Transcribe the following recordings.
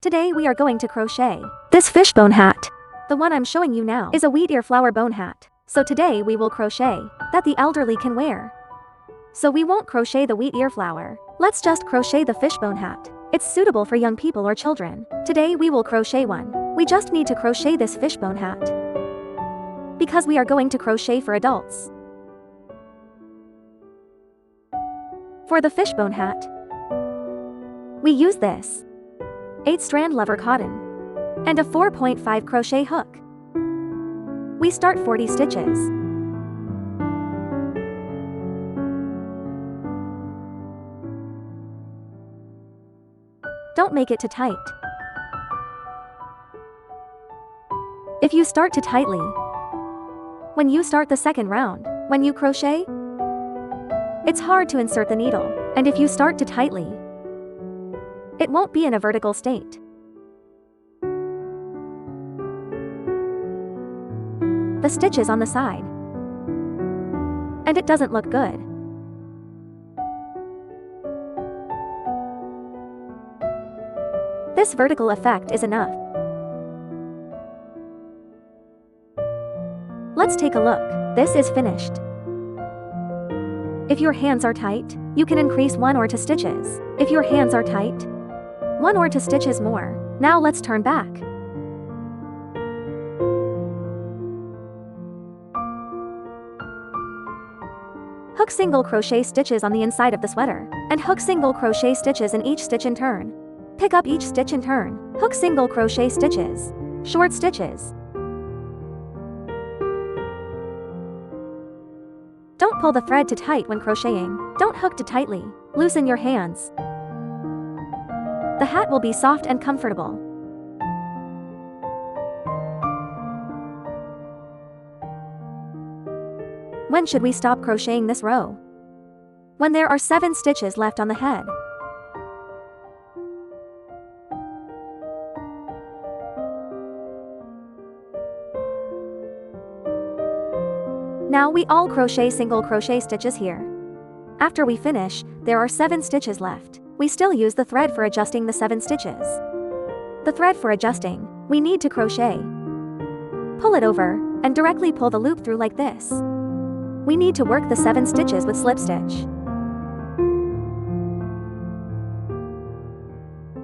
Today we are going to crochet this fishbone hat. The one I'm showing you now is a wheat ear flower bone hat. So today we will crochet that the elderly can wear. So we won't crochet the wheat ear flower. Let's just crochet the fishbone hat. It's suitable for young people or children. Today we will crochet one. We just need to crochet this fishbone hat because we are going to crochet for adults. For the fishbone hat, we use this 8-strand lever cotton and a 4.5 crochet hook. We start 40 stitches. Don't make it too tight. If you start too tightly, when you start the second round, when you crochet, it's hard to insert the needle, and if you start too tightly, it won't be in a vertical state. The stitches on the side, and it doesn't look good. This vertical effect is enough. Let's take a look. This is finished. If your hands are tight, you can increase 1 or 2 stitches. If your hands are tight, 1 or 2 stitches more. Now let's turn back. Hook single crochet stitches on the inside of the sweater, and hook single crochet stitches in each stitch in turn. Pick up each stitch in turn. Hook single crochet stitches. Short stitches. Don't pull the thread too tight when crocheting. Don't hook too tightly. Loosen your hands. The hat will be soft and comfortable. When should we stop crocheting this row? When there are 7 stitches left on the head. Now we all crochet single crochet stitches here. After we finish, there are 7 stitches left. We still use the thread for adjusting the 7 stitches. The thread for adjusting, we need to crochet. Pull it over, and directly pull the loop through like this. We need to work the 7 stitches with slip stitch.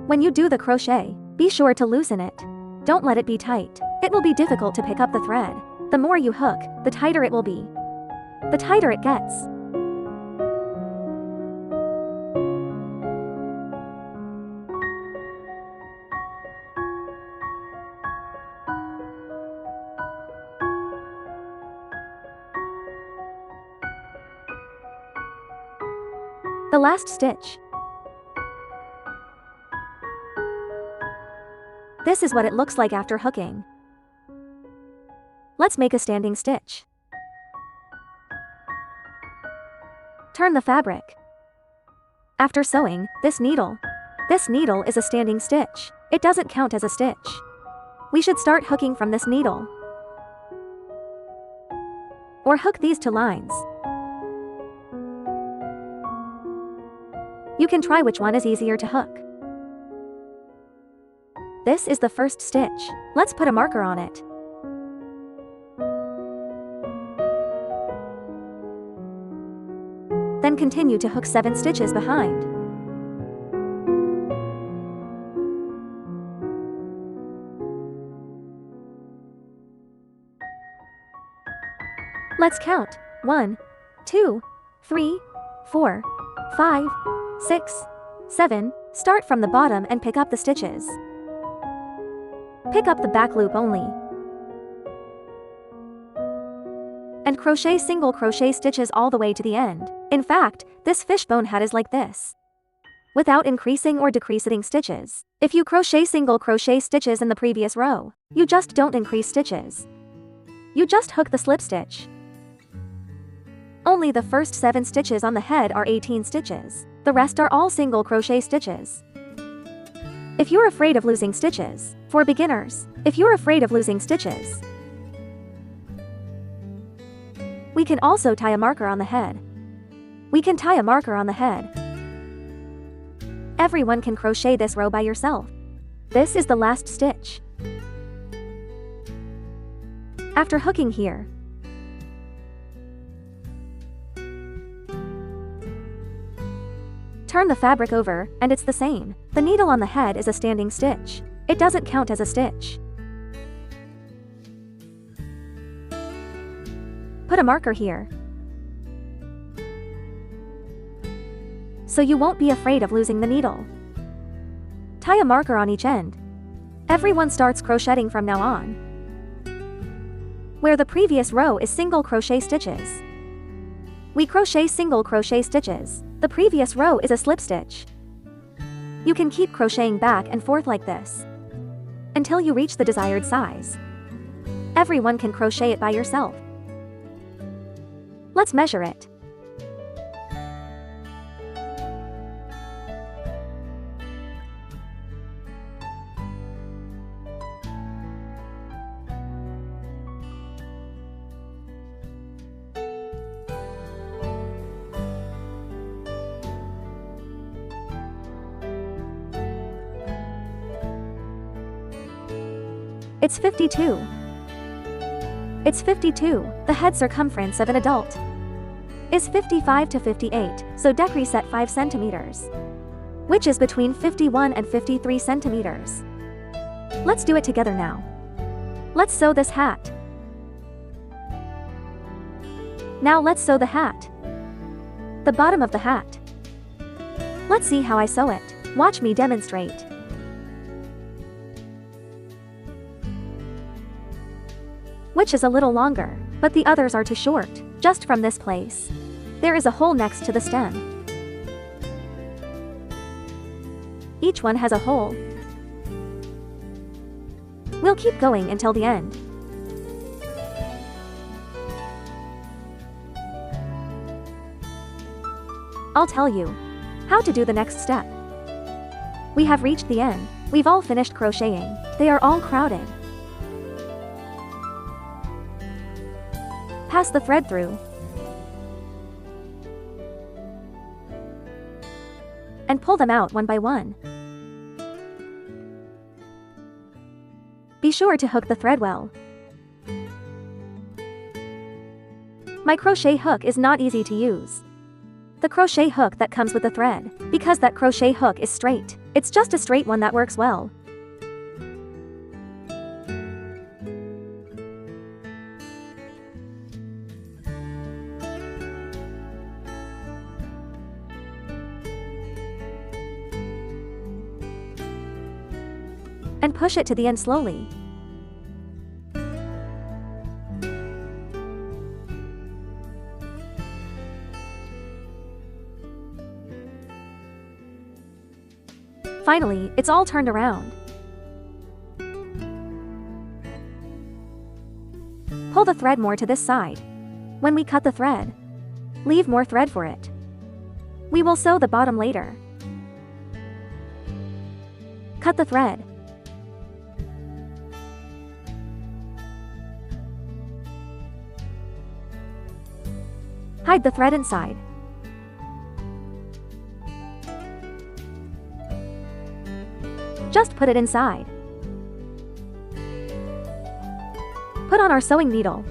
When you do the crochet, be sure to loosen it. Don't let it be tight. It will be difficult to pick up the thread. The more you hook, the tighter it will be. The tighter it gets. The last stitch. This is what it looks like after hooking. Let's make a standing stitch. Turn the fabric. After sewing, this needle is a standing stitch. It doesn't count as a stitch. We should start hooking from this needle. Or hook these 2 lines. You can try which one is easier to hook. This is the first stitch. Let's put a marker on it. Then continue to hook 7 stitches behind. Let's count. 1, 2, 3, 4, 5, 6, 7. Start from the bottom and pick up the stitches. Pick up the back loop only. And crochet single crochet stitches all the way to the end. In fact, this fishbone hat is like this, without increasing or decreasing stitches. If you crochet single crochet stitches in the previous row, you just don't increase stitches. You just hook the slip stitch. Only the first 7 stitches on the head are 18 stitches. The rest are all single crochet stitches. If you're afraid of losing stitches, for beginners, if you're afraid of losing stitches, we can also tie a marker on the head. We can tie a marker on the head. Everyone can crochet this row by yourself. This is the last stitch. After hooking here, turn the fabric over, and it's the same. The needle on the head is a standing stitch. It doesn't count as a stitch. Put a marker here, so you won't be afraid of losing the needle. Tie a marker on each end. Everyone starts crocheting from now on. Where the previous row is single crochet stitches, we crochet single crochet stitches. The previous row is a slip stitch. You can keep crocheting back and forth like this until you reach the desired size. Everyone can crochet it by yourself. Let's measure it. It's 52. It's 52. The head circumference of an adult is 55 to 58, so decrease at 5 centimeters, which is between 51 and 53 centimeters. Let's do it together now. Let's sew this hat. Now let's sew the hat. The bottom of the hat. Let's see how I sew it. Watch me demonstrate. Which is a little longer, but the others are too short. Just from this place, there is a hole next to the stem. Each one has a hole. We'll keep going until the end. I'll tell you how to do the next step. We have reached the end. We've all finished crocheting. They are all crowded. Pass the thread through and pull them out one by one. Be sure to hook the thread well. My crochet hook is not easy to use. The crochet hook that comes with the thread, because that crochet hook is straight. It's just a straight one that works well. And push it to the end slowly. Finally, it's all turned around. Pull the thread more to this side. When we cut the thread, leave more thread for it. We will sew the bottom later. Cut the thread. Hide the thread inside. Just put it inside. Put on our sewing needle.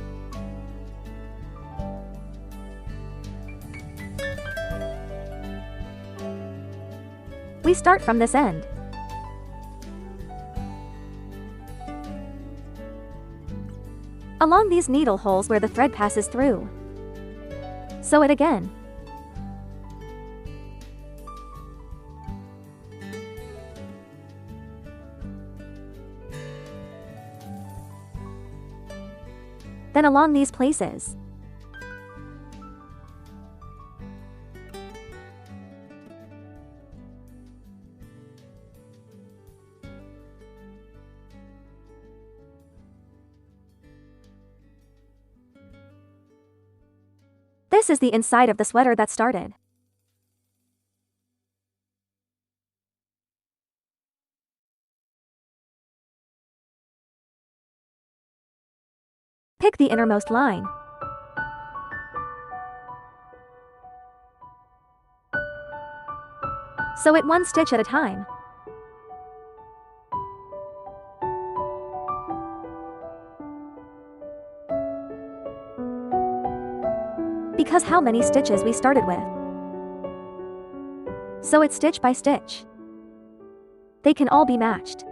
We start from this end. Along these needle holes where the thread passes through. Sew it again. Then along these places. This is the inside of the sweater that started. Pick the innermost line. Sew it one stitch at a time. because how many stitches we started with. Sew it stitch by stitch. They can all be matched.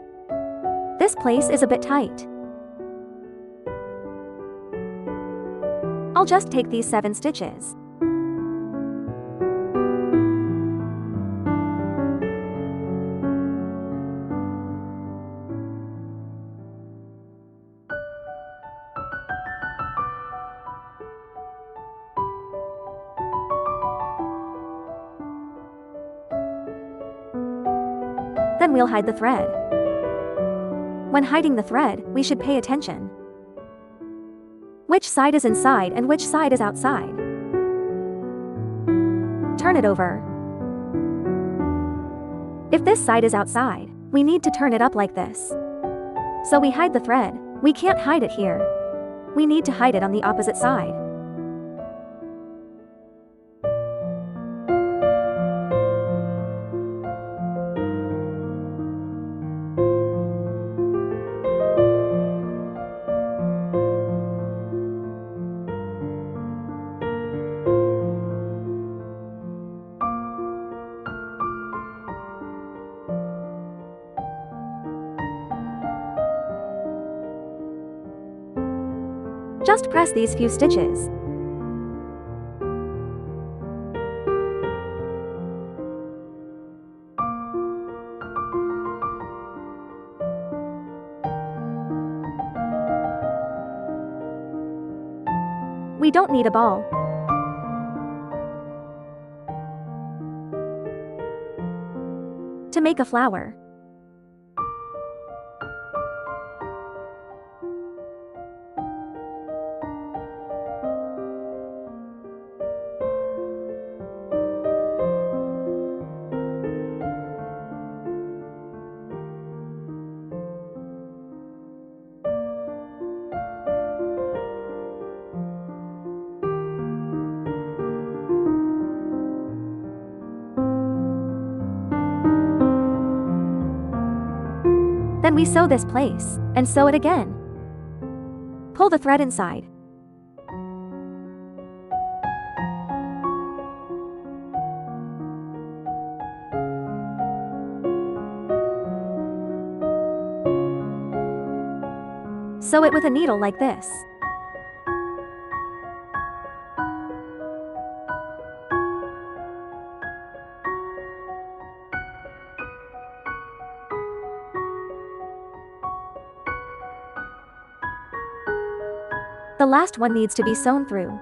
This place is a bit tight. I'll just take these 7 stitches. Then we'll hide the thread. When hiding the thread, we should pay attention. Which side is inside and which side is outside? Turn it over. If this side is outside, we need to turn it up like this. So we hide the thread. We can't hide it here. We need to hide it on the opposite side. Just press these few stitches. We don't need a ball. To make a flower. Then we sew this place, and sew it again. Pull the thread inside. Sew it with a needle like this. The last one needs to be sewn through.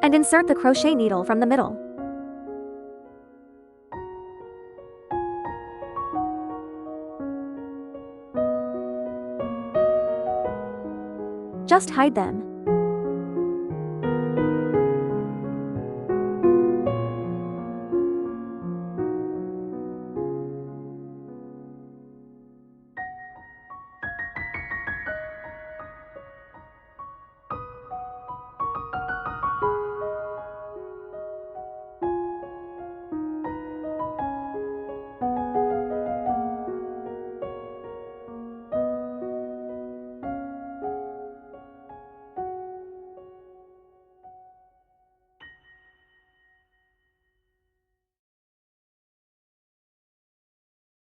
And insert the crochet needle from the middle. Just hide them.